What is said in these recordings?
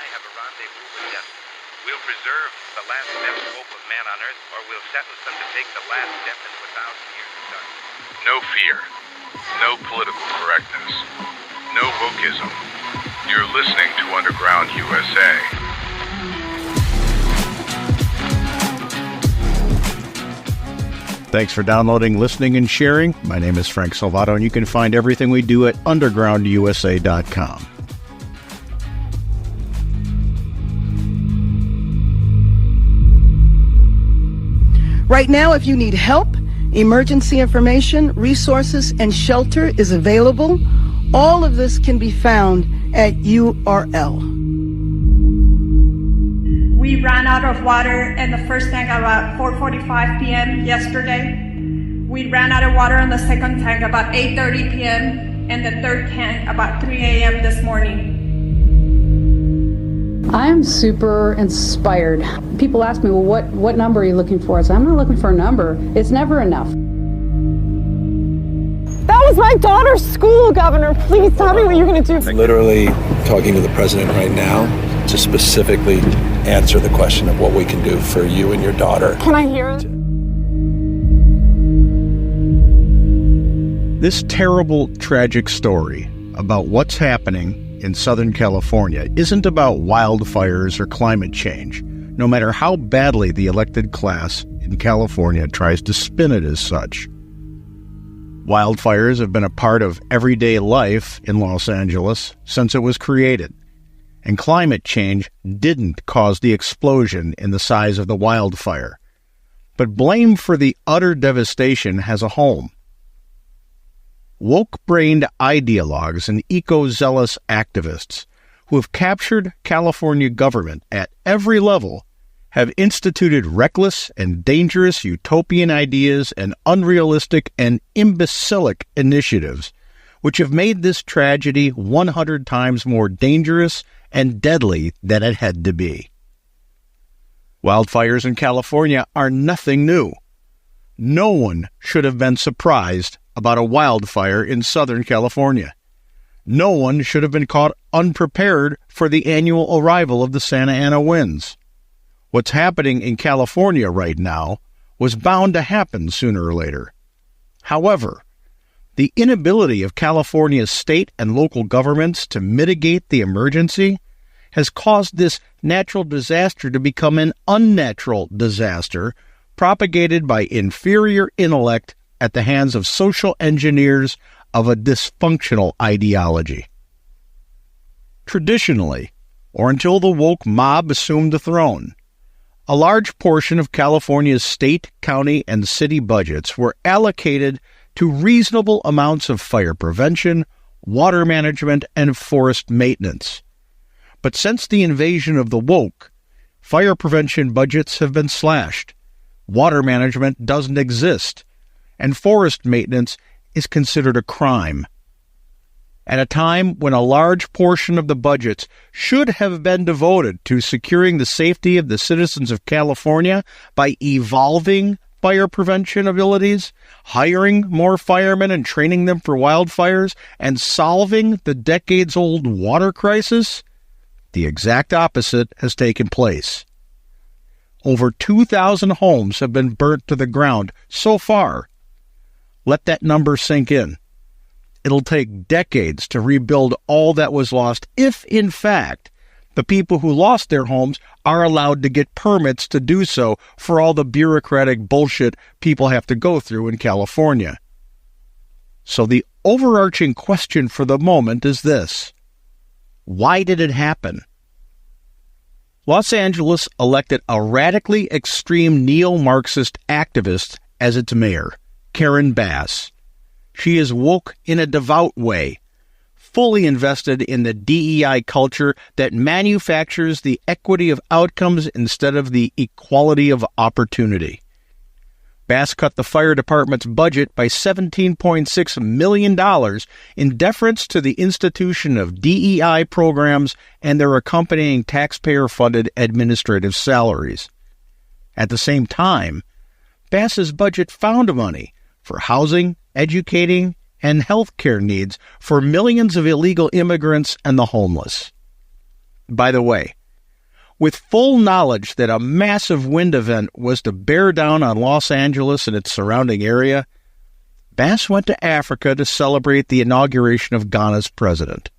I have a rendezvous with death. We'll preserve the last best hope of man on earth, or we'll sentence them to take the last step into 1,000 years of darkness. No fear. No political correctness. No wokeism. You're listening to Underground USA. Thanks for downloading, listening, and sharing. My name is Frank Salvato, and you can find everything we do at undergroundusa.com. Right now, if you need help, emergency information, resources, and shelter is available. All of this can be found at URL. We ran out of water in the first tank about 4:45 p.m. yesterday. We ran out of water in the second tank about 8:30 p.m. and the third tank about 3 a.m. this morning. I'm super inspired. People ask me, well, what number are you looking for? I say, I'm not looking for a number. It's never enough. That was my daughter's school, Governor. Please tell me what you're going to do. I'm literally talking to the president right now to specifically answer the question of what we can do for you and your daughter. Can I hear it? This terrible, tragic story about what's happening in Southern California isn't about wildfires or climate change, no matter how badly the elected class in California tries to spin it as such. Wildfires have been a part of everyday life in Los Angeles since it was created, and climate change didn't cause the explosion in the size of the wildfire. But blame for the utter devastation has a home. Woke-brained ideologues and eco-zealous activists who have captured California government at every level have instituted reckless and dangerous utopian ideas and unrealistic and imbecilic initiatives, which have made this tragedy 100 times more dangerous and deadly than it had to be. Wildfires in California are nothing new. No one should have been surprised about a wildfire in Southern California. No one should have been caught unprepared for the annual arrival of the Santa Ana winds. What's happening in California right now was bound to happen sooner or later. However, the inability of California's state and local governments to mitigate the emergency has caused this natural disaster to become an unnatural disaster propagated by inferior intellect at the hands of social engineers of a dysfunctional ideology. Traditionally, or until the woke mob assumed the throne, a large portion of California's state, county, and city budgets were allocated to reasonable amounts of fire prevention, water management, and forest maintenance. But since the invasion of the woke, fire prevention budgets have been slashed, water management doesn't exist, and forest maintenance is considered a crime. At a time when a large portion of the budgets should have been devoted to securing the safety of the citizens of California by evolving fire prevention abilities, hiring more firemen and training them for wildfires, and solving the decades-old water crisis, the exact opposite has taken place. Over 2,000 homes have been burnt to the ground so far. Let that number sink in. It'll take decades to rebuild all that was lost if, in fact, the people who lost their homes are allowed to get permits to do so for all the bureaucratic bullshit people have to go through in California. So the overarching question for the moment is this: why did it happen? Los Angeles elected a radically extreme neo-Marxist activist as its mayor, Karen Bass. She is woke in a devout way, fully invested in the DEI culture that manufactures the equity of outcomes instead of the equality of opportunity. Bass cut the fire department's budget by $17.6 million in deference to the institution of DEI programs and their accompanying taxpayer-funded administrative salaries. At the same time, Bass's budget found money for housing, educating, and health care needs for millions of illegal immigrants and the homeless. By the way, with full knowledge that a massive wind event was to bear down on Los Angeles and its surrounding area, Bass went to Africa to celebrate the inauguration of Ghana's president.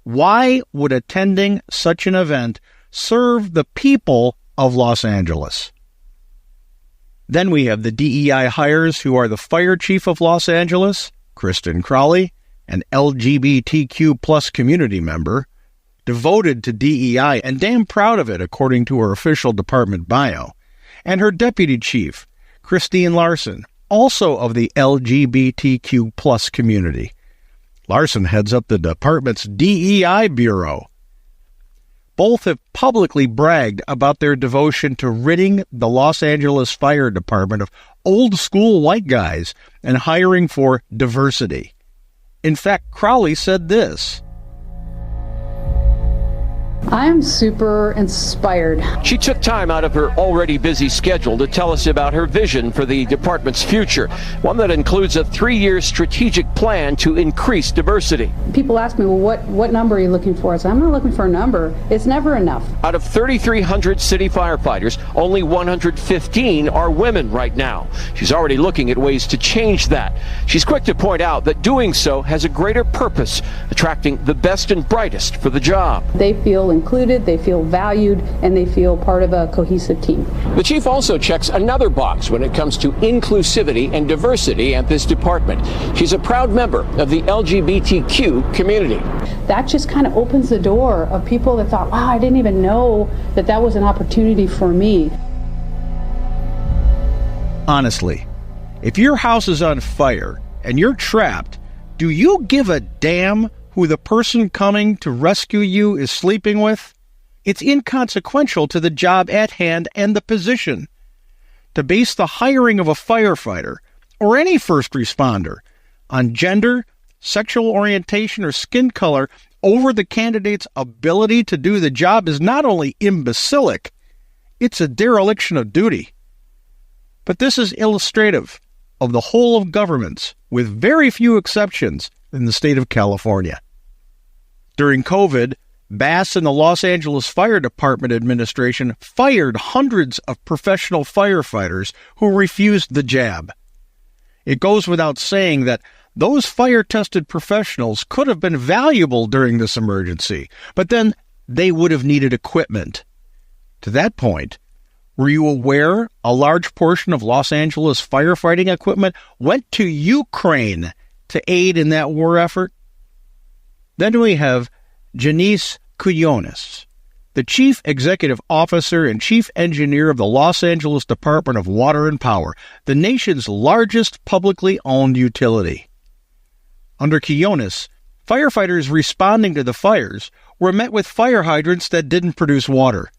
Why would attending such an event serve the people of Los Angeles? Then we have the DEI hires who are the fire chief of Los Angeles, Kristen Crowley, an LGBTQ plus community member, devoted to DEI and damn proud of it according to her official department bio, and her deputy chief, Christine Larson, also of the LGBTQ plus community. Larson heads up the department's DEI bureau. Both have publicly bragged about their devotion to ridding the Los Angeles Fire Department of old-school white guys and hiring for diversity. In fact, Crowley said this: I'm super inspired. She took time out of her already busy schedule to tell us about her vision for the department's future, one that includes a 3-year strategic plan to increase diversity. People ask me, well, what number are you looking for? I said, I'm not looking for a number. It's never enough. Out of 3,300 city firefighters, only 115 are women right now. She's already looking at ways to change that. She's quick to point out that doing so has a greater purpose, attracting the best and brightest for the job. They feel included, they feel valued, and they feel part of a cohesive team. The chief also checks another box when it comes to inclusivity and diversity at this department. She's a proud member of the LGBTQ community. That just kind of opens the door of people that thought, wow, I didn't even know that was an opportunity for me. Honestly, if your house is on fire and you're trapped, do you give a damn who the person coming to rescue you is sleeping with? It's inconsequential to the job at hand and the position. To base the hiring of a firefighter, or any first responder, on gender, sexual orientation, or skin color over the candidate's ability to do the job is not only imbecilic, it's a dereliction of duty. But this is illustrative of the whole of governments, with very few exceptions, in the state of California. During COVID, Bass and the Los Angeles Fire Department administration fired hundreds of professional firefighters who refused the jab. It goes without saying that those fire-tested professionals could have been valuable during this emergency, but then they would have needed equipment. To that point, were you aware a large portion of Los Angeles firefighting equipment went to Ukraine to aid in that war effort? Then we have Janice Quillones, the Chief Executive Officer and Chief Engineer of the Los Angeles Department of Water and Power, the nation's largest publicly owned utility. Under Quillones, firefighters responding to the fires were met with fire hydrants that didn't produce water.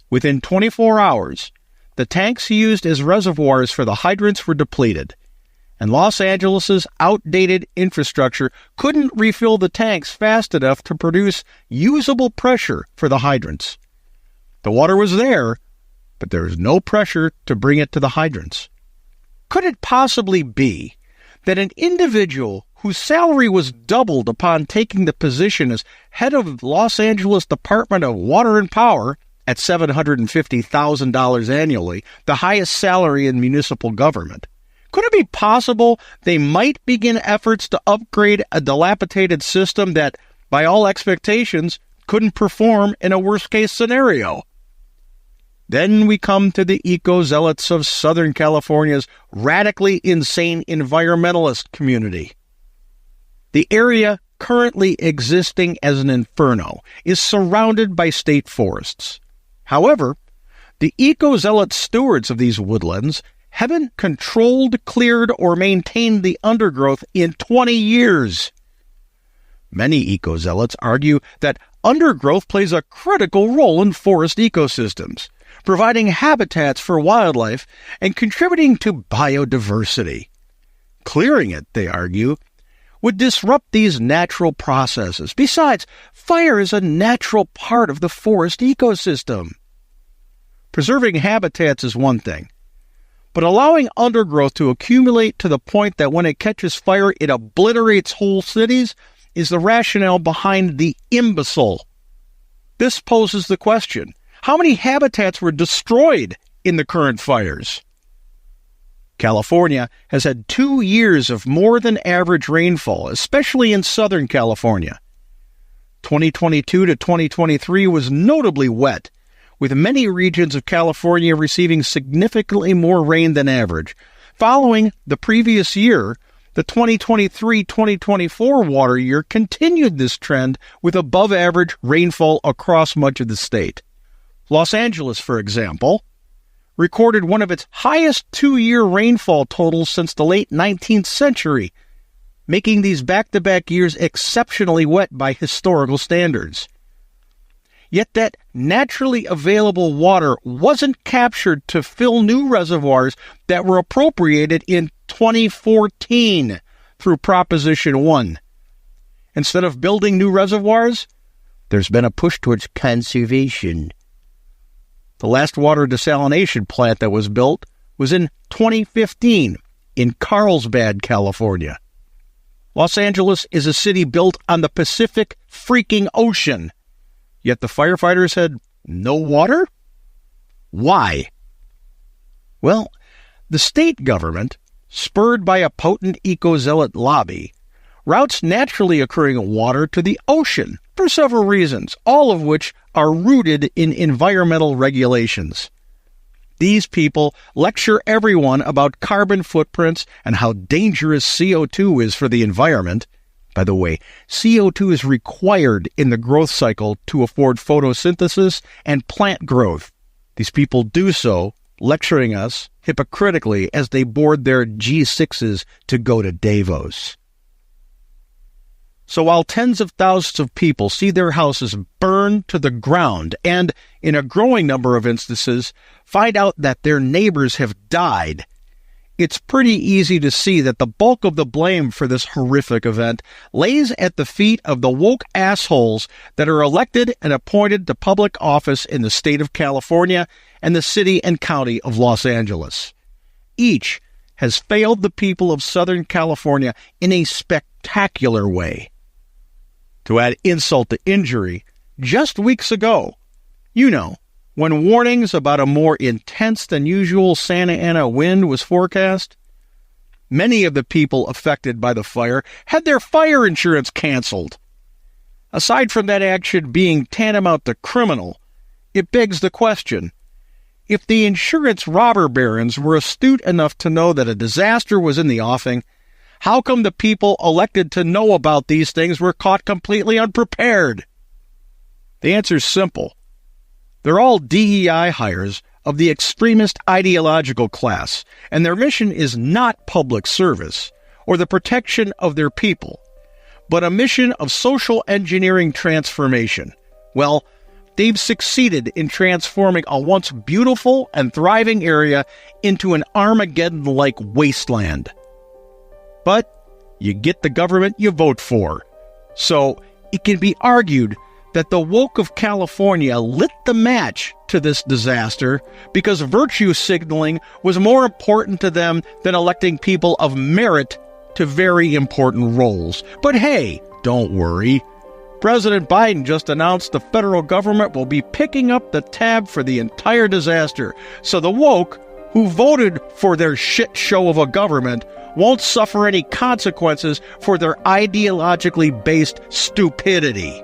Within 24 hours, the tanks used as reservoirs for the hydrants were depleted, and Los Angeles' outdated infrastructure couldn't refill the tanks fast enough to produce usable pressure for the hydrants. The water was there, but there was no pressure to bring it to the hydrants. Could it possibly be that an individual whose salary was doubled upon taking the position as head of Los Angeles Department of Water and Power at $750,000 annually, the highest salary in municipal government, could it be possible they might begin efforts to upgrade a dilapidated system that, by all expectations, couldn't perform in a worst-case scenario? Then we come to the eco-zealots of Southern California's radically insane environmentalist community. The area currently existing as an inferno is surrounded by state forests. However, the eco-zealot stewards of these woodlands haven't controlled, cleared, or maintained the undergrowth in 20 years. Many eco-zealots argue that undergrowth plays a critical role in forest ecosystems, providing habitats for wildlife and contributing to biodiversity. Clearing it, they argue, would disrupt these natural processes. Besides, fire is a natural part of the forest ecosystem. Preserving habitats is one thing, but allowing undergrowth to accumulate to the point that when it catches fire, it obliterates whole cities is the rationale behind the imbecile This poses the question, how many habitats were destroyed in the current fires? California has had 2 years of more than average rainfall, especially in Southern California. 2022 to 2023 was notably wet, with many regions of California receiving significantly more rain than average. Following the previous year, the 2023-2024 water year continued this trend with above-average rainfall across much of the state. Los Angeles, for example, recorded one of its highest 2-year rainfall totals since the late 19th century, making these back-to-back years exceptionally wet by historical standards. Yet that naturally available water wasn't captured to fill new reservoirs that were appropriated in 2014 through Proposition 1. Instead of building new reservoirs, there's been a push towards conservation. The last water desalination plant that was built was in 2015 in Carlsbad, California. Los Angeles is a city built on the Pacific freaking Ocean, yet the firefighters had no water? Why? Well, the state government, spurred by a potent eco-zealot lobby, routes naturally occurring water to the ocean for several reasons, all of which are rooted in environmental regulations. These people lecture everyone about carbon footprints and how dangerous CO2 is for the environment. By the way, CO2 is required in the growth cycle to afford photosynthesis and plant growth. These people do so, lecturing us hypocritically as they board their G6s to go to Davos. So while tens of thousands of people see their houses burned to the ground and, in a growing number of instances, find out that their neighbors have died, it's pretty easy to see that the bulk of the blame for this horrific event lays at the feet of the woke assholes that are elected and appointed to public office in the state of California and the city and county of Los Angeles. Each has failed the people of Southern California in a spectacular way. To add insult to injury, just weeks ago, when warnings about a more intense than usual Santa Ana wind was forecast, many of the people affected by the fire had their fire insurance canceled. Aside from that action being tantamount to criminal, it begs the question, if the insurance robber barons were astute enough to know that a disaster was in the offing, how come the people elected to know about these things were caught completely unprepared? The answer's simple. They're all DEI hires of the extremist ideological class, and their mission is not public service or the protection of their people, but a mission of social engineering transformation. Well, they've succeeded in transforming a once beautiful and thriving area into an Armageddon-like wasteland. But you get the government you vote for. So it can be argued that the woke of California lit the match to this disaster because virtue signaling was more important to them than electing people of merit to very important roles. But hey, don't worry. President Biden just announced the federal government will be picking up the tab for the entire disaster. So the woke, who voted for their shit show of a government, won't suffer any consequences for their ideologically based stupidity.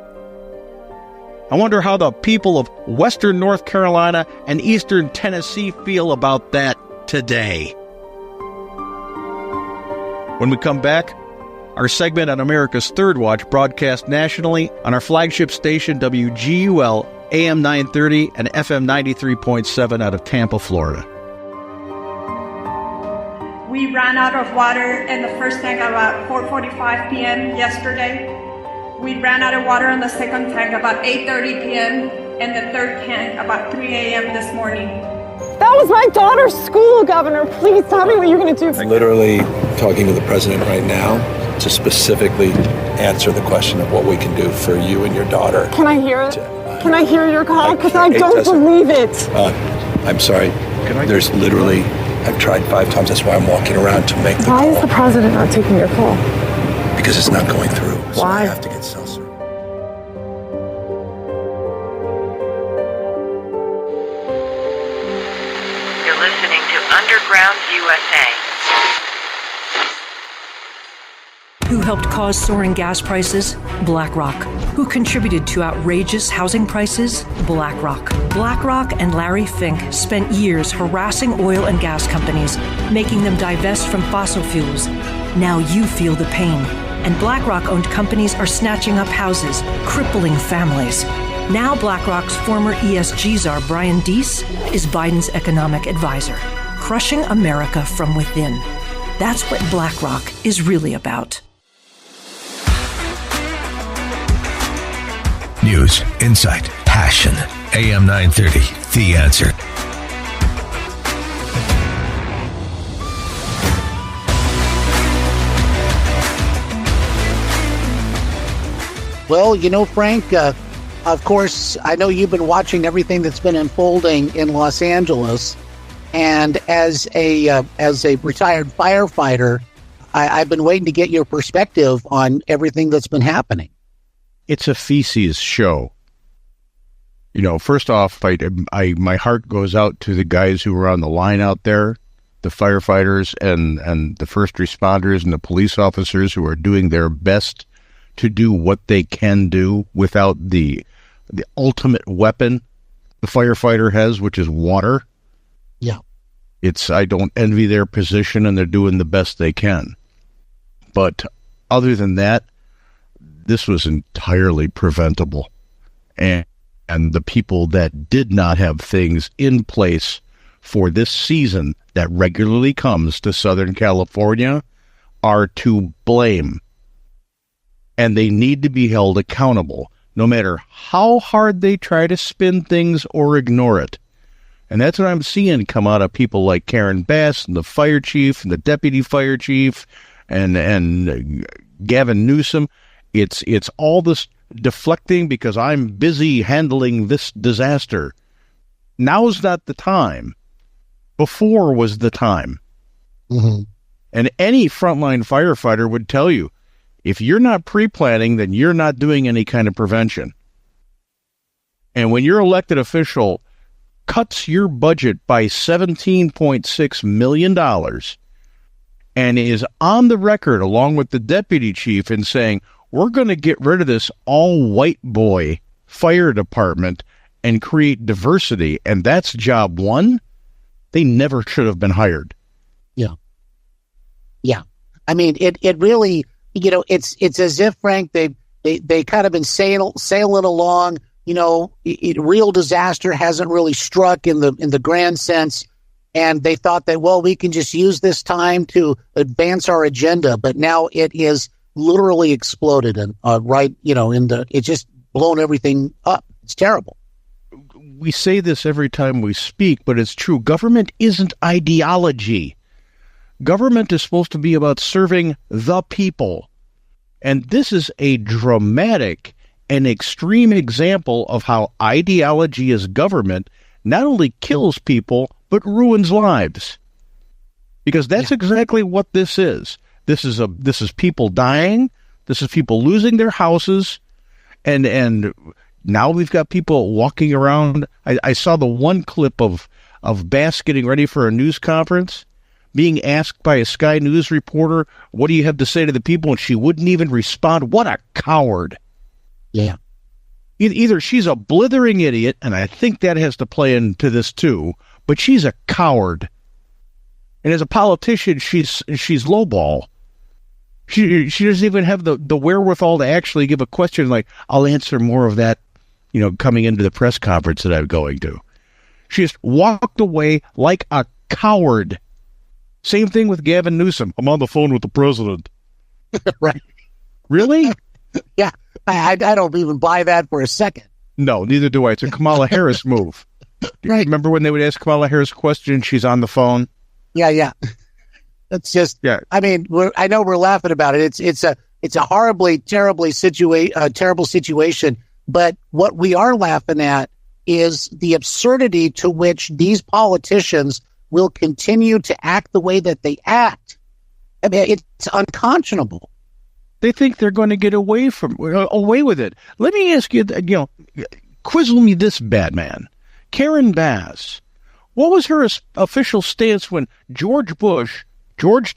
I wonder how the people of Western North Carolina and Eastern Tennessee feel about that today. When we come back, our segment on America's Third Watch broadcast nationally on our flagship station WGUL AM 930 and FM 93.7 out of Tampa, Florida. We ran out of water in the first tank about 4:45 p.m. yesterday. We ran out of water in the second tank about 8:30 p.m. and the third tank about 3 a.m. this morning. That was my daughter's school, Governor. Please tell me what you're going to do. I'm literally talking to the president right now to specifically answer the question of what we can do for you and your daughter. Can I hear it? Can I hear your call? Because I don't believe it. I'm sorry. There's literally, I've tried 5 times. That's why I'm walking around to make the call. Why is the president not taking your call? Because it's not going through. So Why? I have to get self-service. Underground USA. Who helped cause soaring gas prices? BlackRock. Who contributed to outrageous housing prices? BlackRock. BlackRock and Larry Fink spent years harassing oil and gas companies, making them divest from fossil fuels. Now you feel the pain. And BlackRock-owned companies are snatching up houses, crippling families. Now BlackRock's former ESG czar, Brian Deese, is Biden's economic advisor, crushing America from within. That's what BlackRock is really about. News, insight, passion. AM 930, The Answer. Well, you know, Frank, of course, I know you've been watching everything that's been unfolding in Los Angeles. And as a retired firefighter, I've been waiting to get your perspective on everything that's been happening. It's a feces show. You know, first off, my heart goes out to the guys who were on the line out there, the firefighters and the first responders and the police officers who are doing their best to do what they can do without the ultimate weapon the firefighter has, which is water. Yeah. I don't envy their position, and they're doing the best they can. But other than that, this was entirely preventable. And the people that did not have things in place for this season that regularly comes to Southern California are to blame. And they need to be held accountable, no matter how hard they try to spin things or ignore it. And that's what I'm seeing come out of people like Karen Bass and the fire chief and the deputy fire chief and Gavin Newsom. It's all this deflecting because I'm busy handling this disaster. Now's not the time. Before was the time. Mm-hmm. And any frontline firefighter would tell you, if you're not pre-planning, then you're not doing any kind of prevention. And when your elected official cuts your budget by $17.6 million and is on the record along with the deputy chief in saying, we're going to get rid of this all-white boy fire department and create diversity, and that's job one, they never should have been hired. Yeah. Yeah. I mean, it really, you know, it's as if, Frank, they kind of been sailing along, you know, real disaster hasn't really struck in the grand sense. And they thought that, well, we can just use this time to advance our agenda. But now it is literally exploded and right, you know, it's just blown everything up. It's terrible. We say this every time we speak, but it's true. Government isn't ideology. Government is supposed to be about serving the people. And this is a dramatic and extreme example of how ideology as government not only kills people, but ruins lives. Because that's exactly what this is. This is people dying. This is people losing their houses. And now we've got people walking around. I saw the one clip of Bass getting ready for a news conference, being asked by a Sky News reporter, what do you have to say to the people? And she wouldn't even respond. What a coward. Yeah. Either she's a blithering idiot, and I think that has to play into this too, but she's a coward. And as a politician, she's lowball. She doesn't even have the wherewithal to actually give a question like, I'll answer more of that, you know, coming into the press conference that I'm going to. She just walked away like a coward. Same thing with Gavin Newsom. I'm on the phone with the president. Right. Really? Yeah. I don't even buy that for a second. No, neither do I. It's a Kamala Harris move. Right. Remember when they would ask Kamala Harris a question, she's on the phone? Yeah. That's just, yeah. I mean, I know we're laughing about it. It's a horribly, terrible situation. But what we are laughing at is the absurdity to which these politicians will continue to act the way that they act. I mean, it's unconscionable. They think they're going to get away with it. Let me ask you, quizzle me this, Batman. Karen Bass, What was her official stance when George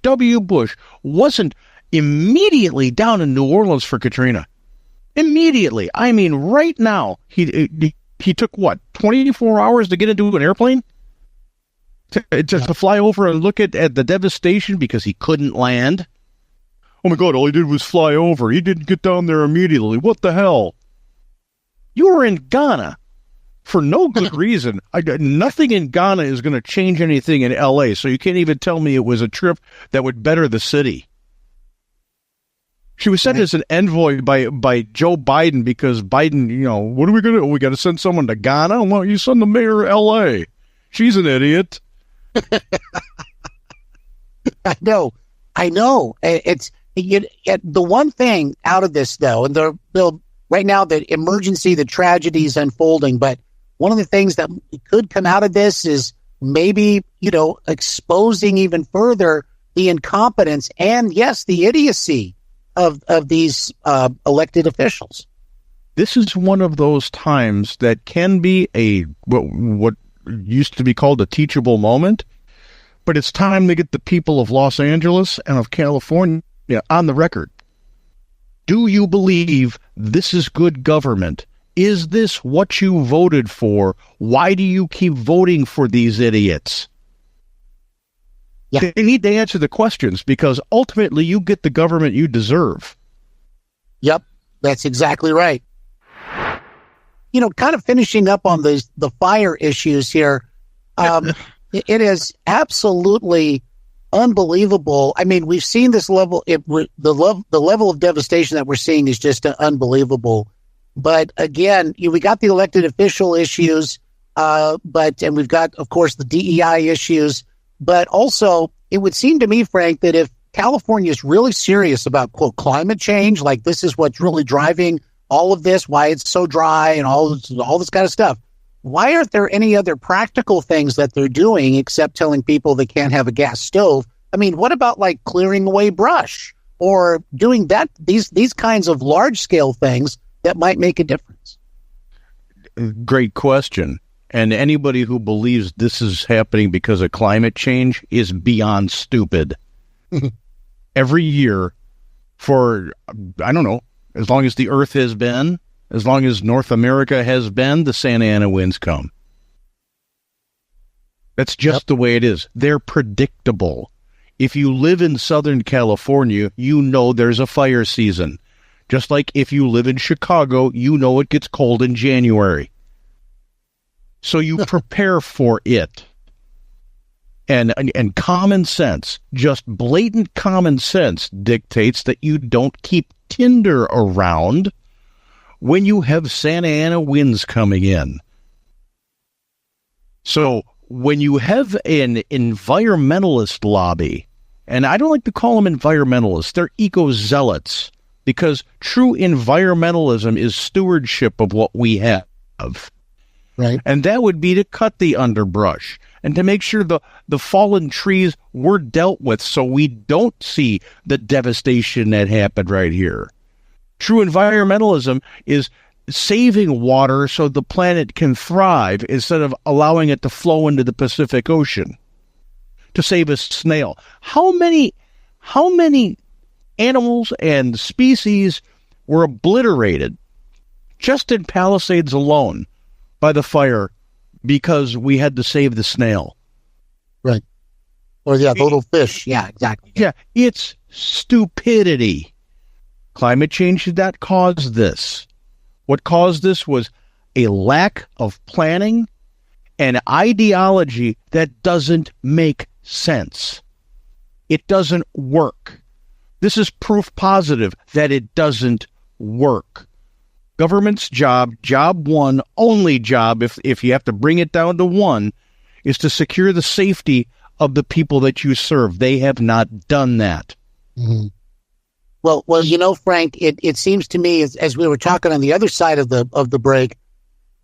W. Bush, wasn't immediately down in New Orleans for Katrina? Immediately. I mean, right now, he took, 24 hours to get into an airplane? To fly over and look at the devastation because he couldn't land? Oh my God, all he did was fly over. He didn't get down there immediately. What the hell? You were in Ghana for no good reason. Nothing in Ghana is going to change anything in L.A., so you can't even tell me it was a trip that would better the city. She was sent as an envoy by Joe Biden because Biden, what are we going to do? We got to send someone to Ghana? Why don't you send the mayor of L.A.? She's an idiot. I know. It's the one thing out of this, though, and the right now the emergency, the tragedy is unfolding, but one of the things that could come out of this is maybe, exposing even further the incompetence and, yes, the idiocy of these elected officials. This is one of those times that can be what used to be called a teachable moment, but it's time to get the people of Los Angeles and of California on the record. Do you believe this is good government? Is this what you voted for? Why do you keep voting for these idiots? Yeah. They need to answer the questions because ultimately you get the government you deserve. Yep, that's exactly right. Kind of finishing up on the fire issues here, it is absolutely unbelievable. I mean, we've seen this level. The level of devastation that we're seeing is just unbelievable. But again, we got the elected official issues, and we've got, of course, the DEI issues. But also, it would seem to me, Frank, that if California is really serious about, quote, climate change, like this is what's really driving all of this, why it's so dry and all this kind of stuff, why aren't there any other practical things that they're doing except telling people they can't have a gas stove? I mean, what about like clearing away brush or doing these kinds of large scale things that might make a difference? Great question. And anybody who believes this is happening because of climate change is beyond stupid. Every year for, I don't know, as long as the Earth has been, as long as North America has been, the Santa Ana winds come. That's just the way it is. They're predictable. If you live in Southern California, you know there's a fire season. Just like if you live in Chicago, you know it gets cold in January. So you prepare for it. And common sense, just blatant common sense dictates that you don't keep tinder around when you have Santa Ana winds coming in. So when you have an environmentalist lobby, and I don't like to call them environmentalists, they're eco-zealots, because true environmentalism is stewardship of what we have. Right. And that would be to cut the underbrush and to make sure the fallen trees were dealt with so we don't see the devastation that happened right here. True environmentalism is saving water so the planet can thrive instead of allowing it to flow into the Pacific Ocean to save a snail. How many animals and species were obliterated just in Palisades alone by the fire because we had to save the snail? Right. Or the little fish. Yeah, exactly. Yeah, it's stupidity. Climate change did not cause this. What caused this was a lack of planning and ideology that doesn't make sense. It doesn't work. This is proof positive that it doesn't work. Government's job one, only job, if you have to bring it down to one, is to secure the safety of the people that you serve. They have not done that. Mm-hmm. Well, Frank, it seems to me as we were talking on the other side of the break,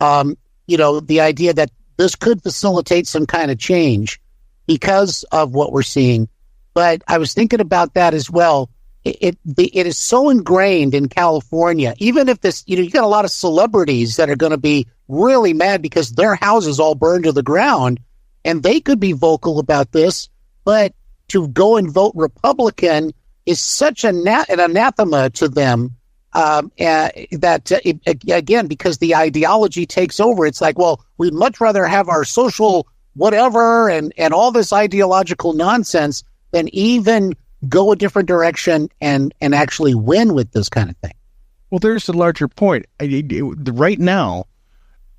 the idea that this could facilitate some kind of change because of what we're seeing. But I was thinking about that as well. It is so ingrained in California, even if this, you got a lot of celebrities that are going to be really mad because their houses all burned to the ground. and they could be vocal about this, but to go and vote Republican is such an anathema to them again, because the ideology takes over. It's like, well, we'd much rather have our social whatever and all this ideological nonsense than even go a different direction and actually win with this kind of thing. Well, there's the larger point. Right now,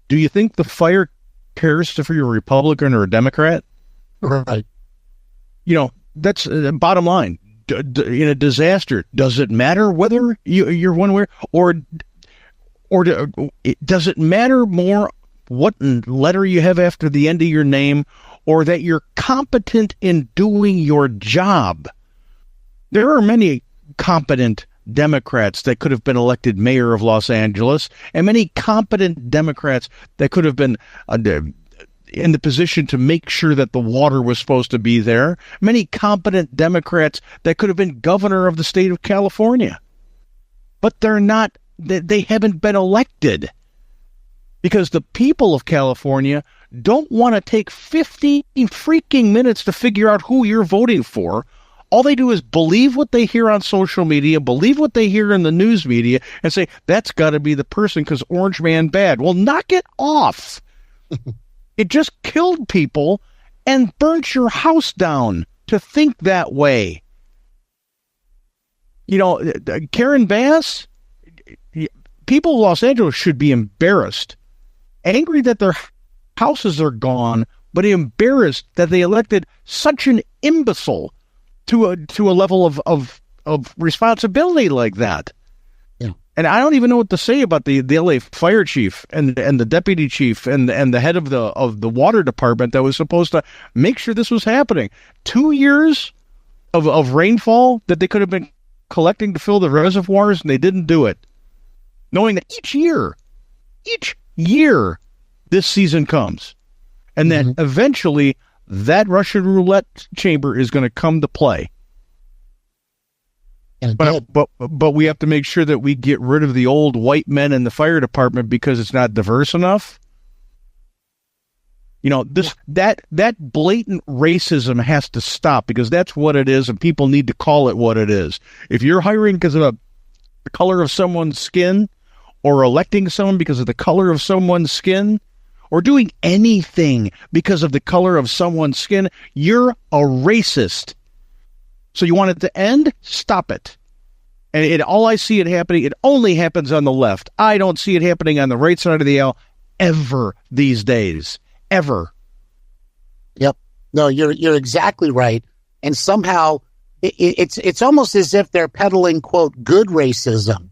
do you think the fire cares if you're a Republican or a Democrat? Right. That's the bottom line. In a disaster, does it matter whether you're one way or does it matter more what letter you have after the end of your name, or that you're competent in doing your job? There are many competent Democrats that could have been elected mayor of Los Angeles, and many competent Democrats that could have been in the position to make sure that the water was supposed to be there. Many competent Democrats that could have been governor of the state of California. But they're not, they haven't been elected because the people of California don't want to take 50 freaking minutes to figure out who you're voting for. All they do is believe what they hear on social media, believe what they hear in the news media, and say, that's got to be the person because Orange Man bad. Well, knock it off. It just killed people and burnt your house down to think that way. Karen Bass, people of Los Angeles should be embarrassed, angry that their houses are gone, but embarrassed that they elected such an imbecile to a level of responsibility like that. And I don't even know what to say about the LA fire chief and the deputy chief and the head of the water department that was supposed to make sure this was happening. 2 years of rainfall that they could have been collecting to fill the reservoirs, and they didn't do it. Knowing that each year this season comes, and that eventually that Russian roulette chamber is going to come to play. But we have to make sure that we get rid of the old white men in the fire department because it's not diverse enough. That blatant racism has to stop, because that's what it is, and people need to call it what it is. If you're hiring because of the color of someone's skin, or electing someone because of the color of someone's skin, or doing anything because of the color of someone's skin, you're a racist. So you want it to end? Stop it. And all I see it happening, it only happens on the left. I don't see it happening on the right side of the aisle ever these days. Ever. Yep. No, you're exactly right. And somehow it's almost as if they're peddling, quote, good racism.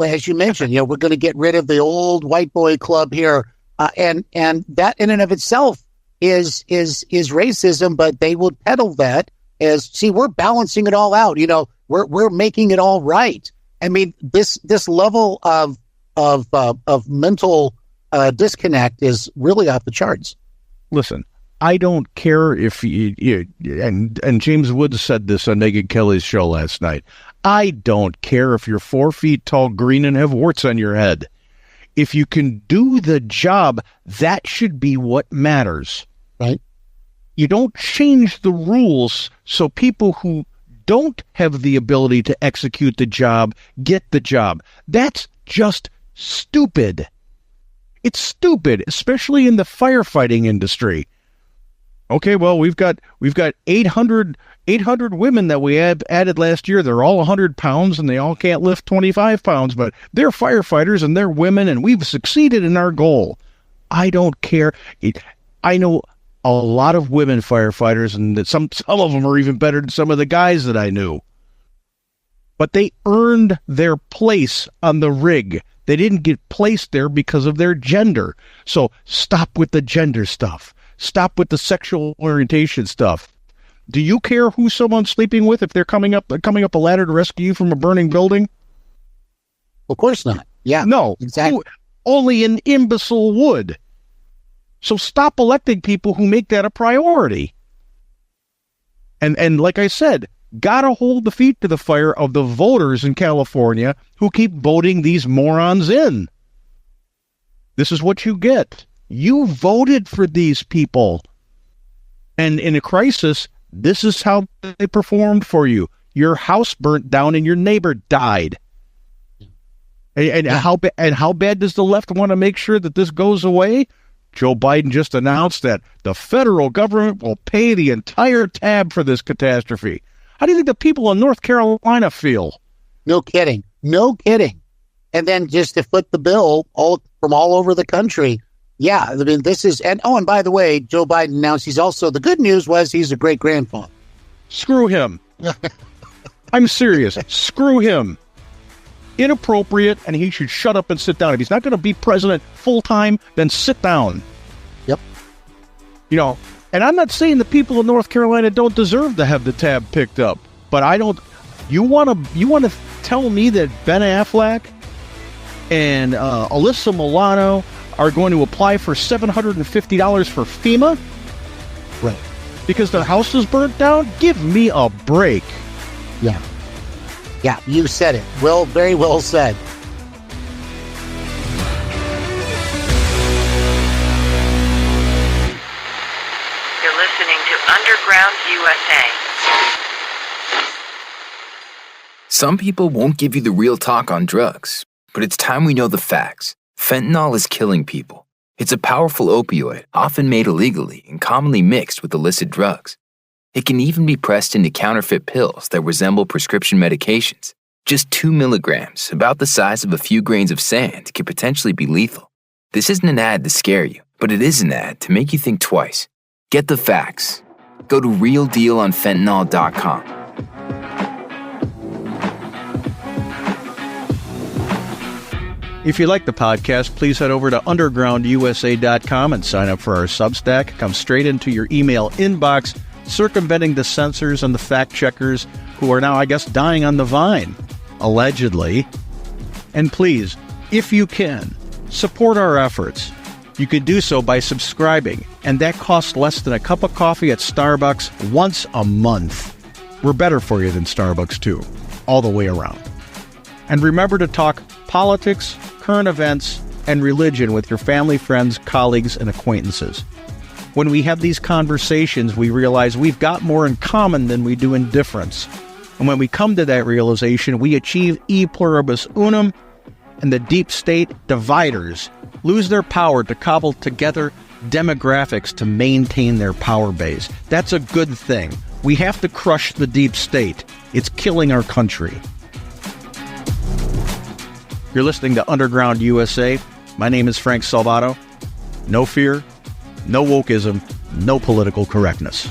As you mentioned, we're going to get rid of the old white boy club here. And that in and of itself is racism, but they would peddle that as, see, we're balancing it all out. We're making it all right. I mean, this level of mental disconnect is really off the charts. Listen, I don't care if and James Woods said this on Megyn Kelly's show last night. I don't care if you're 4 feet tall, green, and have warts on your head. If you can do the job, that should be what matters. Right. You don't change the rules so people who don't have the ability to execute the job get the job. That's just stupid. It's stupid, especially in the firefighting industry. Okay, well, we've got 800 women that we added last year. They're all 100 pounds, and they all can't lift 25 pounds, but they're firefighters, and they're women, and we've succeeded in our goal. I don't care. I know a lot of women firefighters, and some of them are even better than some of the guys that I knew. But they earned their place on the rig. They didn't get placed there because of their gender. So stop with the gender stuff. Stop with the sexual orientation stuff. Do you care who someone's sleeping with if they're coming up a ladder to rescue you from a burning building? Of course not. Yeah. No. Exactly. Only an imbecile would. So stop electing people who make that a priority. And like I said, gotta hold the feet to the fire of the voters in California who keep voting these morons in. This is what you get. You voted for these people. And in a crisis, this is how they performed for you. Your house burnt down and your neighbor died. And how bad does the left want to make sure that this goes away? Joe Biden just announced that the federal government will pay the entire tab for this catastrophe. How do you think the people in North Carolina feel? No kidding. And then just to foot the bill from all over the country. Yeah, I mean, this is, and by the way, Joe Biden announced the good news was he's a great-grandfather. Screw him. I'm serious. Screw him. Inappropriate, and he should shut up and sit down. If he's not going to be president full-time, then sit down. Yep. And I'm not saying the people of North Carolina don't deserve to have the tab picked up, but I don't. You want to tell me that Ben Affleck and Alyssa Milano are going to apply for $750 for FEMA? Right. Because their house is burnt down? Give me a break. Yeah. Yeah, you said it. Well, very well said. You're listening to Underground USA. Some people won't give you the real talk on drugs, but it's time we know the facts. Fentanyl is killing people. It's a powerful opioid, often made illegally and commonly mixed with illicit drugs. It can even be pressed into counterfeit pills that resemble prescription medications. Just 2 milligrams, about the size of a few grains of sand, can potentially be lethal. This isn't an ad to scare you, but it is an ad to make you think twice. Get the facts. Go to realdealonfentanyl.com. If you like the podcast, please head over to undergroundusa.com and sign up for our Substack. Come straight into your email inbox, circumventing the censors and the fact checkers who are now, I guess, dying on the vine, allegedly. And please, if you can, support our efforts. You could do so by subscribing, and that costs less than a cup of coffee at Starbucks once a month. We're better for you than Starbucks, too, all the way around. And remember to talk politics, current events, and religion with your family, friends, colleagues, and acquaintances. When we have these conversations, we realize we've got more in common than we do in difference. And when we come to that realization, we achieve e pluribus unum, and the deep state dividers lose their power to cobble together demographics to maintain their power base. That's a good thing. We have to crush the deep state. It's killing our country. You're listening to Underground USA. My name is Frank Salvato. No fear, no wokeism, no political correctness.